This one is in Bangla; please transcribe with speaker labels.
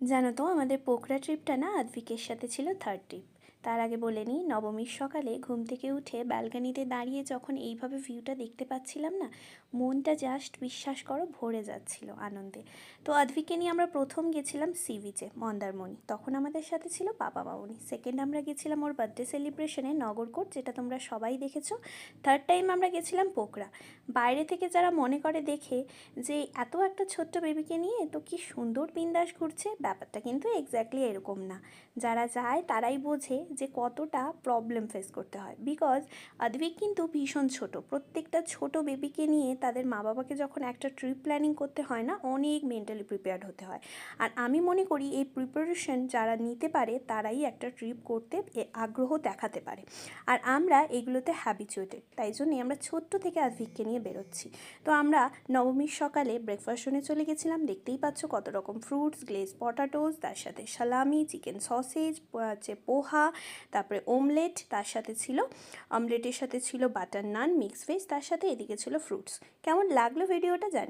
Speaker 1: জানো তো আমাদের পোখরা ট্রিপটা না আদ্ভিকের সাথে ছিল থার্ড ট্রিপ। তার আগে বলে নিই, নবমীর সকালে ঘুম থেকে উঠে ব্যালকানিতে দাঁড়িয়ে যখন এইভাবে ভিউটা দেখতে পাচ্ছিলাম না, মনটা জাস্ট বিশ্বাস করো ভরে যাচ্ছিল আনন্দে। তো আদ্ভিককে নিয়ে আমরা প্রথম গেছিলাম সি বিচে মন্দারমণি, তখন আমাদের সাথে ছিল পাপা মামনি। সেকেন্ড আমরা গেছিলাম ওর বার্থডে সেলিব্রেশনে নগরকোট, যেটা তোমরা সবাই দেখেছো। থার্ড টাইম আমরা গেছিলাম পোখরা। বাইরে থেকে যারা মনে করে দেখে যে এত একটা ছোট্ট বেবিকে নিয়ে তো কি সুন্দর বিন্দাস ঘুরছে, ব্যাপারটা কিন্তু এক্স্যাক্টলি এরকম না। যারা যায় তারাই বোঝে যে কতটা প্রবলেম ফেস করতে হয়। বিকজ আদ্ভিক কিন্তু ভীষণ ছোট, প্রত্যেকটা ছোট বেবিকে নিয়ে তাদের মা বাবাকে যখন একটা ট্রিপ প্ল্যানিং করতে হয় না, অনেক মেন্টালি প্রিপেয়ার্ড হতে হয়। আর আমি মনে করি এই প্রিপারেশন যারা নিতে পারে তারাই একটা ট্রিপ করতে আগ্রহ দেখাতে পারে। আর আমরা এগুলোতে হ্যাবিচুয়েটেড, তাই জন্যই আমরা ছোট্ট থেকে আদ্ভিককে নিয়ে বেরোচ্ছি। তো আমরা নবমীর সকালে ব্রেকফাস্ট শুনে চলে গেছিলাম। দেখতেই পাচ্ছ কত রকম ফ্রুটস, গ্লেজ পটাটোস, তার সাথে সালামি, চিকেন সসেজ, আছে পোহা, তারপরে ওমলেট, তার সাথে ছিল অমলেটের সাথে ছিল বাটার নান, মিক্স ভেজ, তার সাথে এদিকে ছিল ফ্রুটস। কেমন লাগলো ভিডিওটা জানি।